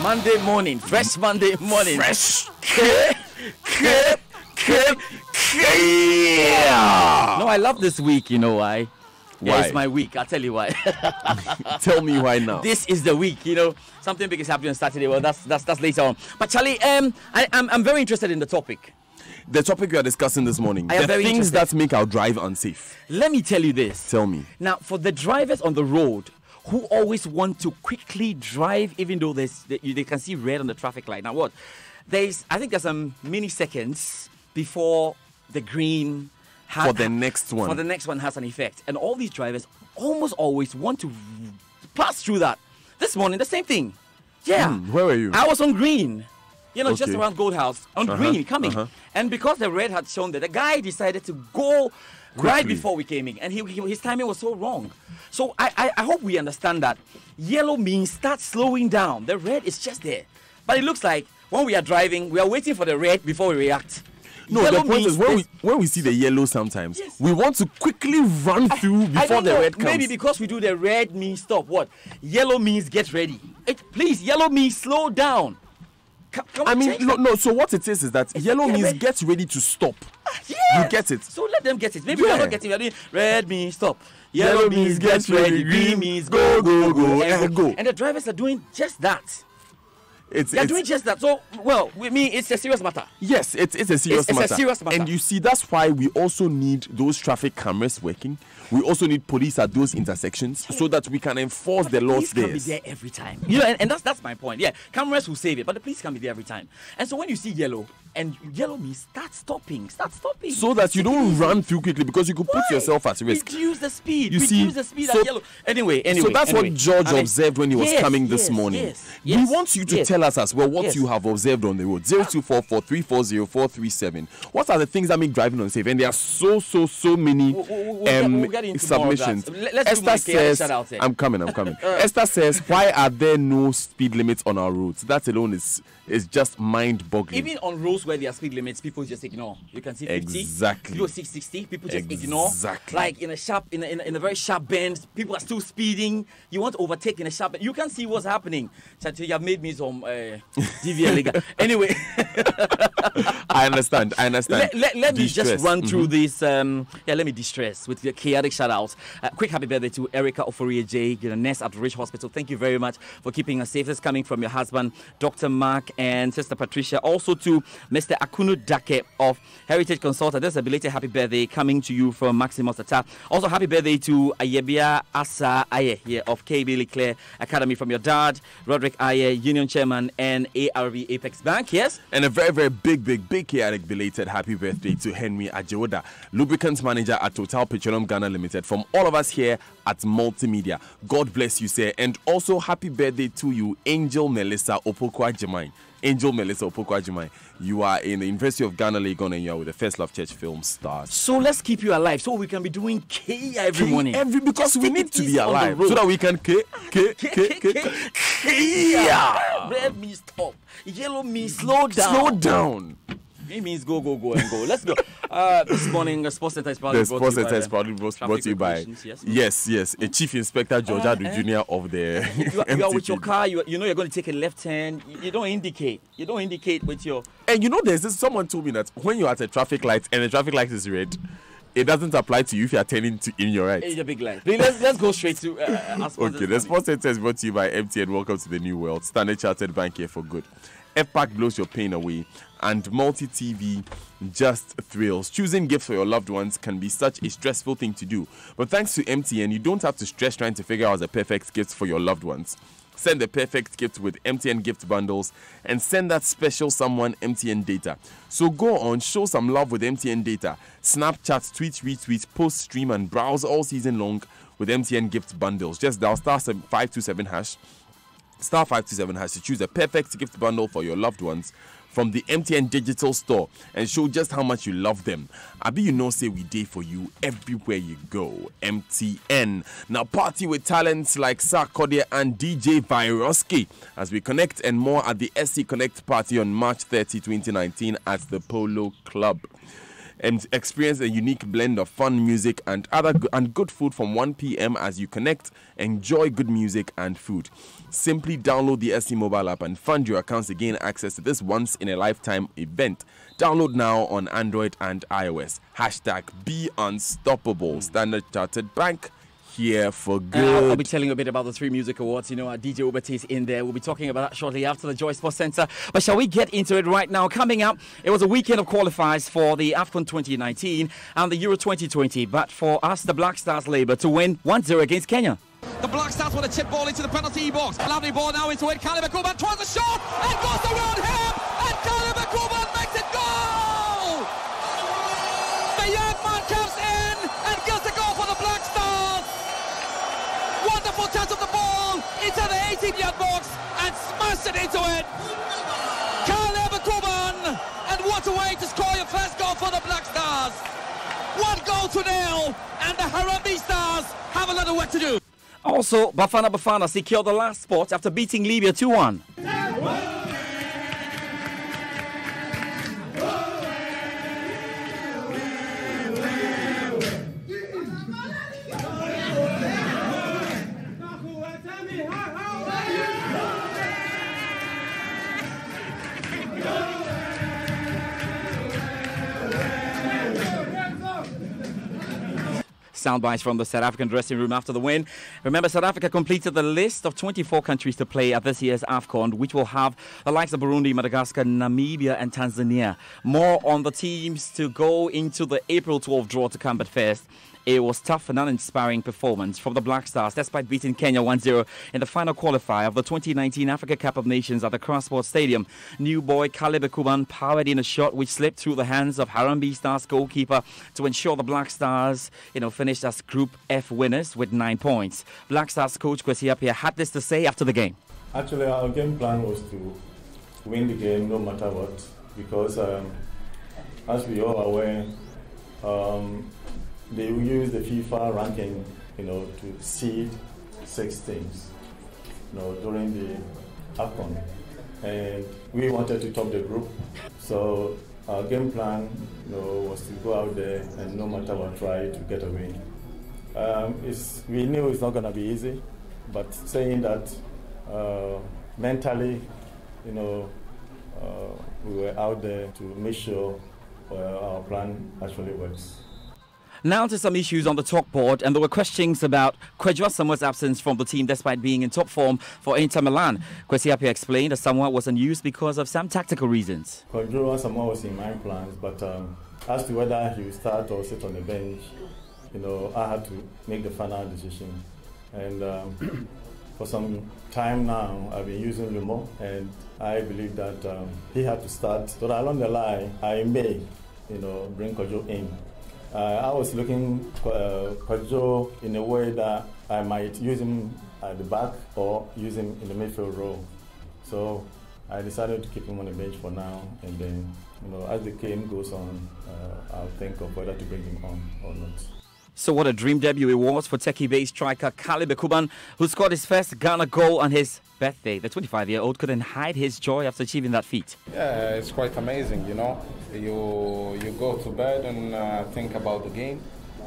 Monday morning, fresh Monday morning. Fresh. No, I love this week, you know why? Yeah, Why? it's my week. I'll tell you why. Tell me why now. This is the week, you know. Something big is happening on Saturday. Well, that's later on. But Charlie, I'm very interested in the topic. The topic we are discussing this morning. I am The very things interested. that make our drive unsafe. Let me tell you this. Tell me. Now, for the drivers on the road who always want to quickly drive, even though they can see red on the traffic light. Now, I think there's some milliseconds before the green For the next one. For the next one has an effect, and all these drivers almost always want to pass through that. This morning, the same thing. Yeah. Where were you? I was on green. You know, just Okay. around Gold House, on green, coming. And because the red had shown that, the guy decided to go right Quickly. before we came in. And his timing was so wrong. So I hope we understand that. Yellow means start slowing down. The red is just there. But it looks like when we are driving, we are waiting for the red before we react. No, Yellow the point means is when we see the yellow sometimes, Yes. we want to quickly run through I before don't the know, red comes. Maybe because we do the red means stop. What? Yellow means get ready. Please, yellow means slow down. Can I we mean, change that? no, so what it is that yellow get means ready. get ready to stop. Yeah. You get it? So let them get it. Maybe we are Yeah. not getting it. We are doing red means stop. Yellow Yellow means means get get ready. ready. Green means go, and go. And the drivers are doing just that. It's They are doing just that. So, well, with me, it's a serious matter. yes, it's a serious It's a matter. serious matter. And you see, that's why we also need those traffic cameras working. We also need police at those intersections so that we can enforce the laws Police can there. be there every time. You know, and that's my point. Yeah, cameras will save it, but the police can be there every time. And so when you see yellow, and yellow means start stopping. So that you don't run through quickly because you could put Why? yourself at risk. Reduce the speed. You see, Reduce the speed so- at yellow. Anyway. So that's what George I mean, observed when he was yes, coming this yes, morning. yes, We yes, want you to yes. tell us as well what Yes. you have observed on the road. 0244340437. What are the things that make driving unsafe? And there are so many we'll get into more of that. submissions. Let's do my Esther chaotic says, shout-out here. I'm coming. Esther says, why are there no speed limits on our roads? That alone is just mind-boggling. Even on roads where there are speed limits, people just ignore. You can see 50. Exactly. People 60, people just ignore. Exactly. Like in a very sharp bend, people are still speeding. You want to overtake in a sharp bend. You can see what's happening. Chachi, you have made me some DVL Liga. Anyway. I understand. Let me just De-stress. run through this. Let me distress with the chaotic shout outs. Quick happy birthday to Erica Oforie J, nurse at Ridge Hospital. Thank you very much for keeping us safe. This is coming from your husband, Dr. Mark, and Sister Patricia. Also to Mr. Akunu Dake of Heritage Consultant. There's a belated happy birthday coming to you from Maximus Atta. Also, happy birthday to Ayebia Asa Aye here of KB Leclerc Academy from your dad, Roderick Aye, Union Chairman, and ARV Apex Bank. Yes? And a very, very big chaotic belated happy birthday to Henry Ajeoda, lubricants manager at Total Petroleum Ghana Limited. From all of us here at Multimedia, God bless you, sir. And also happy birthday to you, Angel Melissa Opokwa Jemai. You are in the University of Ghana, Legon, and you are with the First Love Church Film Stars. So let's keep you alive so we can be doing K every morning. Because Just we take need it to easy be on the alive road. so that we can Red means stop. Yellow means slow down. slow down. Green means go and go. Let's go. This morning, the Sports Center is proudly The brought Sports to you Center by is proudly brought to you by Regulations, yes. yes, a Chief Inspector George Adu Jr. of the You are with your MTPD. car. You know you're going to take a left turn. You don't indicate. You don't indicate with your. And you know, someone told me that when you're at a traffic light and the traffic light is red, it doesn't apply to you if you're turning in your right. It's a big line. Let's go straight to. Okay, the Sports Center is brought to you by MTN. Welcome to the new world. Standard Chartered Bank here for good. FPAC blows your pain away, and multi-TV just thrills. Choosing gifts for your loved ones can be such a stressful thing to do, but thanks to MTN, you don't have to stress trying to figure out the perfect gift for your loved ones. Send the perfect gift with MTN gift bundles and send that special someone MTN data. So go on, show some love with MTN data. Snapchat, tweet, retweet, post, stream, and browse all season long with MTN gift bundles. Just dial *527# *527# to choose a perfect gift bundle for your loved ones from the MTN digital store and show just how much you love them. Abi, you know, say we day for you everywhere you go. MTN. Now party with talents like Sarkodie and DJ Viroski as we connect and more at the SC Connect party on March 30, 2019 at the Polo Club. and experience a unique blend of fun music and good food from 1 p.m. as you connect, enjoy good music and food. Simply download the ST mobile app and fund your accounts to gain access to this once-in-a-lifetime event. Download now on Android and iOS. #Be Unstoppable. Standard Chartered Bank, here for good. I'll be telling you a bit about the 3 Music Awards. You know, our DJ Ubati is in there. We'll be talking about that shortly after the Joy Sports Center. But shall we get into it right now? Coming up, it was a weekend of qualifiers for the AFCON 2019 and the Euro 2020. But for us, the Black Stars labor to win 1-0 against Kenya. The Black Stars want a chip ball into the penalty box. Lovely ball now into it. Caleb Akuban tries a shot and goes around him. And Caleb Akuban makes it goal! The young man comes in and gets the goal for the Black Stars. Wonderful touch of the ball into the 18-yard box and smashed it into it. Caleb Akuban, and what a way to score your first goal for the Black Stars. 1-0, and the Harambee Stars have a lot of work to do. Also, Bafana secured the last spot after beating Libya 2-1. Soundbites from the South African dressing room after the win. Remember, South Africa completed the list of 24 countries to play at this year's AFCON, which will have the likes of Burundi, Madagascar, Namibia and Tanzania. More on the teams to go into the April 12 draw to come, but first, it was tough and uninspiring performance from the Black Stars despite beating Kenya 1-0 in the final qualifier of the 2019 Africa Cup of Nations at the Cross Sports Stadium. New boy Caleb Akuban powered in a shot which slipped through the hands of Harambee Stars goalkeeper to ensure the Black Stars, finished as Group F winners with 9 points. Black Stars coach Kwesi Appiah had this to say after the game. Actually, our game plan was to win the game no matter what, because as we all are aware, they will use the FIFA ranking, to seed 6 teams, during the AFCON. And we wanted to top the group. So our game plan, was to go out there and no matter what, try to get a win. We knew it's not going to be easy, but saying that, mentally, we were out there to make sure our plan actually works. Now to some issues on the talk board, and there were questions about Kwadwo Asamoah's absence from the team despite being in top form for Inter Milan. Kwesi Appiah explained that Asamoah was unused because of some tactical reasons. Kwadwo Asamoah was in my plans, but as to whether he would start or sit on the bench, I had to make the final decision. And for some time now, I've been using Lumo, and I believe that he had to start. So that along the line, I may, bring Kwadwo in. I was looking Kwadwo in a way that I might use him at the back or use him in the midfield role. So I decided to keep him on the bench for now, and then, as the game goes on, I'll think of whether to bring him on or not. So what a dream debut it was for Turkey-based striker Caleb Akuban, who scored his first Ghana goal on his birthday. The 25-year-old couldn't hide his joy after achieving that feat. Yeah, it's quite amazing, You go to bed and think about the game,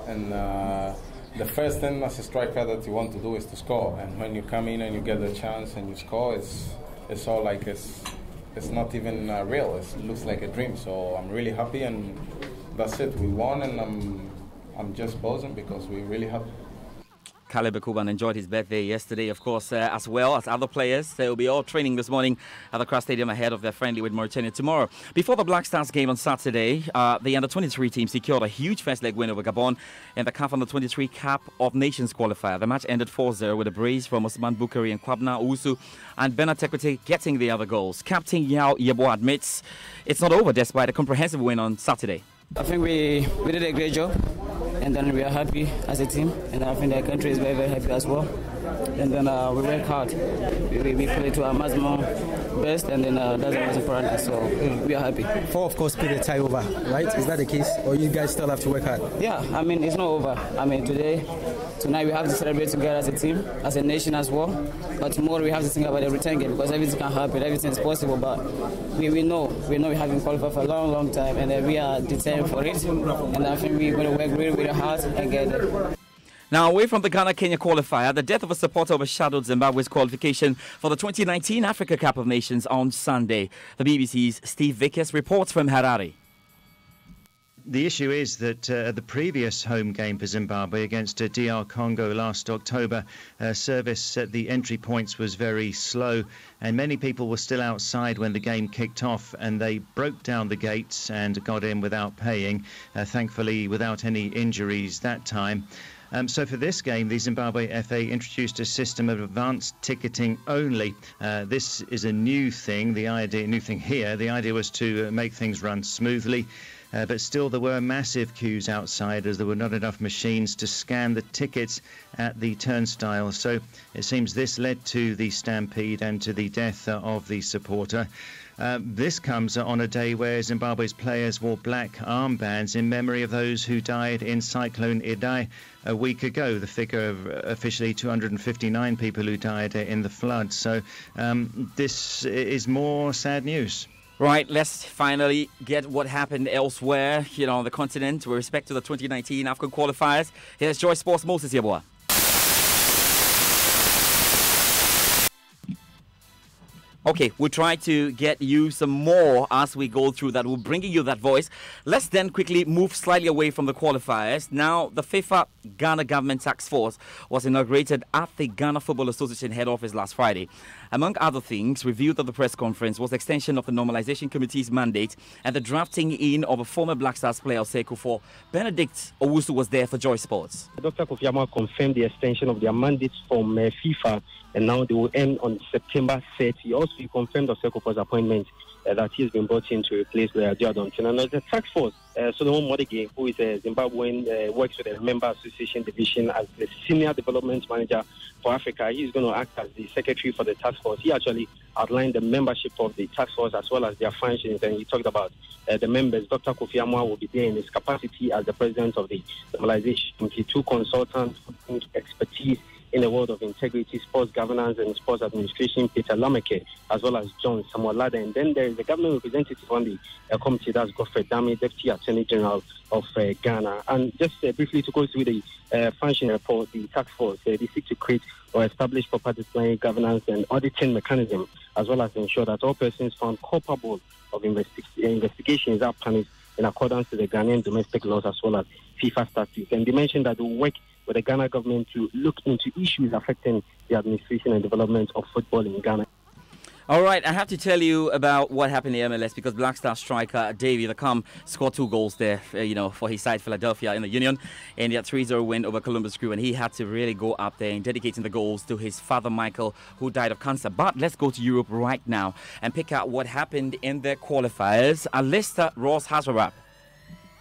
and the first thing as a striker that you want to do is to score. And when you come in and you get the chance and you score, it's all like it's not even real. It looks like a dream. So I'm really happy, and that's it. We won, and I'm just buzzing because we're really happy. Caleb Akuban enjoyed his birthday yesterday, of course, as well as other players. They will be all training this morning at the Accra Stadium ahead of their friendly with Mauritania tomorrow. Before the Black Stars game on Saturday, the Under-23 team secured a huge first-leg win over Gabon in the CAF Under-23 Cup of Nations qualifier. The match ended 4-0 with a brace from Osman Bukari and Kwabna Owusu, and Bernard Tekwete getting the other goals. Captain Yao Yeboah admits it's not over despite a comprehensive win on Saturday. I think we did a great job, and then we are happy as a team, and I think the country is very, very happy as well. and then we work hard. We play to our maximum best, and then that's the most important. So we are happy. For of course, put the tie over, right? Is that the case, or you guys still have to work hard? Yeah, I mean it's not over. I mean tonight we have to celebrate together as a team, as a nation as well. But tomorrow we have to think about the return game because everything can happen, everything is possible. But we know we have been qualified for a long time, and we are determined for it. And I think we're going to work really hard and get there. Now, away from the Ghana-Kenya qualifier, the death of a supporter overshadowed Zimbabwe's qualification for the 2019 Africa Cup of Nations on Sunday. The BBC's Steve Vickers reports from Harare. The issue is that the previous home game for Zimbabwe against DR Congo last October, service at the entry points was very slow, and many people were still outside when the game kicked off, and they broke down the gates and got in without paying, thankfully without any injuries that time. So for this game, the Zimbabwe FA introduced a system of advanced ticketing only. This is a new thing. The idea was to make things run smoothly. But still, there were massive queues outside as there were not enough machines to scan the tickets at the turnstile. So it seems this led to the stampede and to the death of the supporter. This comes on a day where Zimbabwe's players wore black armbands in memory of those who died in Cyclone Idai a week ago. The figure of officially 259 people who died in the flood. So this is more sad news. Right, let's finally get what happened elsewhere, on the continent with respect to the 2019 AFCON qualifiers. Here's Joy Sports Moses Yeboah. Okay, we'll try to get you some more as we go through that. We'll bring you that voice. Let's then quickly move slightly away from the qualifiers. Now, the FIFA Ghana Government Task Force was inaugurated at the Ghana Football Association head office last Friday. Among other things, reviewed at the press conference was the extension of the Normalization Committee's mandate and the drafting in of a former Black Stars player, Osei for. Benedict Owusu was there for Joy Sports. Dr. Kofi Amwa confirmed the extension of their mandates from FIFA, and now they will end on September 30. Also, he confirmed Osei Kofo's appointment that he has been brought in to replace Adjo Adontin. And the task force, Solomon Modege, who is a Zimbabwean, works with the Member Association Division as the Senior Development Manager for Africa. He's going to act as the secretary for the task force. He actually outlined the membership of the task force as well as their functions, and he talked about the members. Dr. Kofi Amwa will be there in his capacity as the president of the Normalization Committee, two consultants with expertise in the world of integrity, sports governance and sports administration, Peter Lameke, as well as John Samuel Lada. And then there is the government representative on the committee, that's Godfrey Dami, Deputy Attorney General of Ghana. And just briefly to go through the function report, the task force, they seek to create or establish proper disciplinary governance and auditing mechanism, as well as ensure that all persons found culpable of investigations are punished in accordance to the Ghanaian domestic laws as well as FIFA statutes. And they mentioned that they will work with the Ghana government to look into issues affecting the administration and development of football in Ghana. All right, I have to tell you about what happened in MLS because Black Star striker Davy Beckham scored 2 goals there, for his side Philadelphia in the Union, and their 3-0 win over Columbus Crew, and he had to really go up there and dedicating the goals to his father Michael, who died of cancer. But let's go to Europe right now and pick out what happened in their qualifiers. Alistair Ross has a wrap.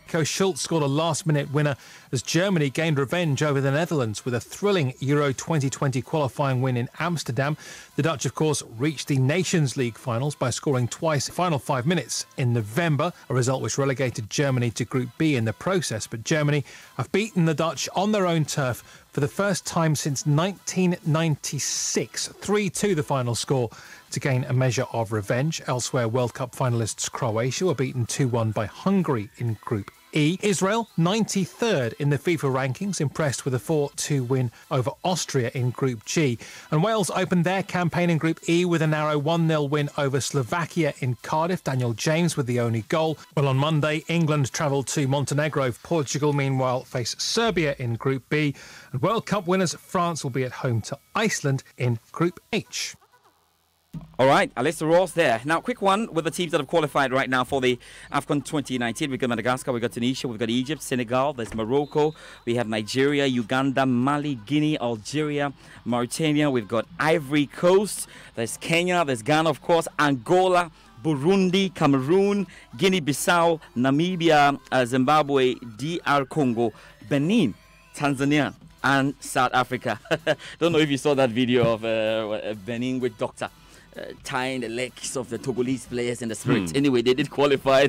Nico Schultz scored a last-minute winner as Germany gained revenge over the Netherlands with a thrilling Euro 2020 qualifying win in Amsterdam. The Dutch, of course, reached the Nations League finals by scoring twice in the final 5 minutes in November, a result which relegated Germany to Group B in the process. But Germany have beaten the Dutch on their own turf for the first time since 1996. 3-2 the final score to gain a measure of revenge. Elsewhere, World Cup finalists Croatia were beaten 2-1 by Hungary in Group E. Israel, 93rd in the FIFA rankings, impressed with a 4-2 win over Austria in Group G. And Wales opened their campaign in Group E with a narrow 1-0 win over Slovakia in Cardiff, Daniel James with the only goal. Well, on Monday, England travelled to Montenegro. Portugal, meanwhile, face Serbia in Group B. And World Cup winners France will be at home to Iceland in Group H. All right, Alistair Ross there. Now, quick one with the teams that have qualified right now for the AFCON 2019. We've got Madagascar, we've got Tunisia, we've got Egypt, Senegal, there's Morocco, we have Nigeria, Uganda, Mali, Guinea, Algeria, Mauritania, we've got Ivory Coast, there's Kenya, there's Ghana, of course, Angola, Burundi, Cameroon, Guinea-Bissau, Namibia, Zimbabwe, DR Congo, Benin, Tanzania, and South Africa. Don't know if you saw that video of Benin with Doctor tying the legs of the Togolese players in the spirit. Anyway, they did qualify.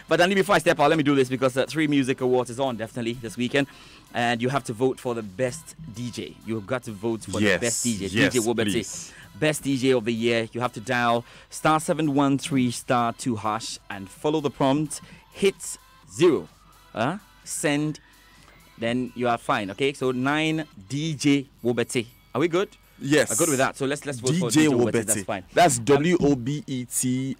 But then before I step out, let me do this because 3 Music Awards is on definitely this weekend. And you have to vote for the best DJ. You've got to vote for the best DJ. Yes, DJ Wobete. Best DJ of the year. You have to dial *713*2# and follow the prompt. Hit 0. Send. Then you are fine. Okay, so 9 DJ Wobete. Are we good? Yes. I'm good with that. So let's vote for DJ DJ Wobete. Wobete. That's fine. That's WOBETI.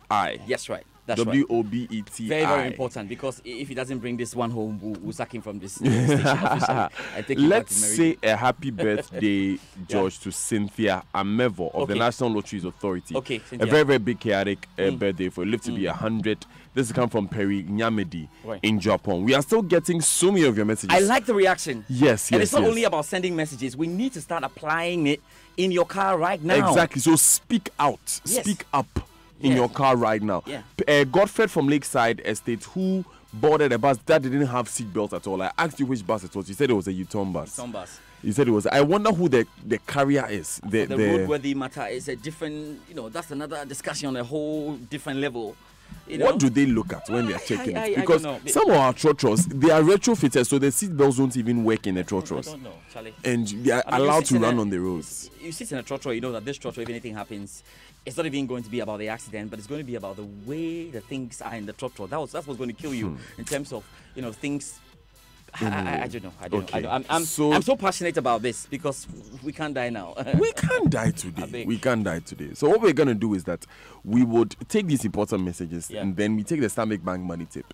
Yes, right. That's WOBETI. Very, very important because if he doesn't bring this one home, we'll sack him from this station officially. Let's say a happy birthday, George, to Cynthia Amevo of the National Lotteries Authority. Okay, a very, very big chaotic birthday for live to be 100. This has come from Perry Nyamedi in Japan. We are still getting so many of your messages. I like the reaction. Yes, and it's not only about sending messages. We need to start applying it in your car right now. Exactly. So speak out. Yes. Speak up in your car right now. Yeah. Godfred from Lakeside Estate, who boarded a bus that didn't have seat belts at all. I asked you which bus it was. You said it was a U-turn bus. U-turn bus. You said it was. I wonder who the carrier is. The roadworthy matter is a different, that's another discussion on a whole different level. What do they look at when they are checking it? Because I don't know. some of our trotros, they are retrofitted, so the seat belts don't even work in the trotros. I don't know, Charlie. And they are allowed to run on the roads. You sit in a trotro, you know that this trotro, if anything happens, it's not even going to be about the accident, but it's going to be about the way the things are in the trotro. That's what's going to kill you in terms of, things. I don't know. I don't know. I'm so passionate about this because we can't die now. We can't die today. We can't die today. So what we're going to do is that we would take these important messages and then we take the Stanbic Bank money tip.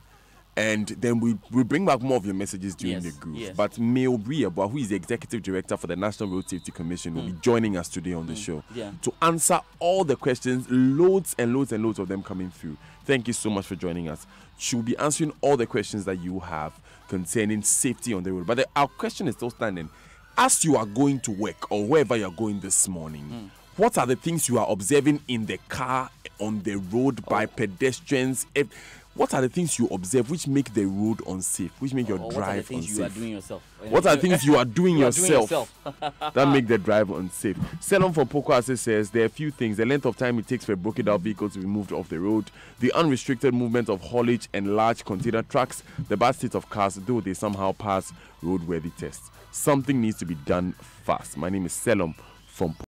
And then we bring back more of your messages during the group. Yes. But Mayo Briaba, who is the Executive Director for the National Road Safety Commission, will be joining us today on the show to answer all the questions, loads and loads and loads of them coming through. Thank you so much for joining us. She will be answering all the questions that you have concerning safety on the road. But our question is still standing. As you are going to work or wherever you are going this morning, what are the things you are observing in the car, on the road, by pedestrians? What are the things you observe which make the road unsafe, which make your drive unsafe? You are doing yourself? What are the things you are doing yourself that make the drive unsafe? Selon from Pokwase says there are a few things: the length of time it takes for a broken down vehicle to be moved off the road, the unrestricted movement of haulage and large container trucks, the bad state of cars, though they somehow pass roadworthy tests. Something needs to be done fast. My name is Selom from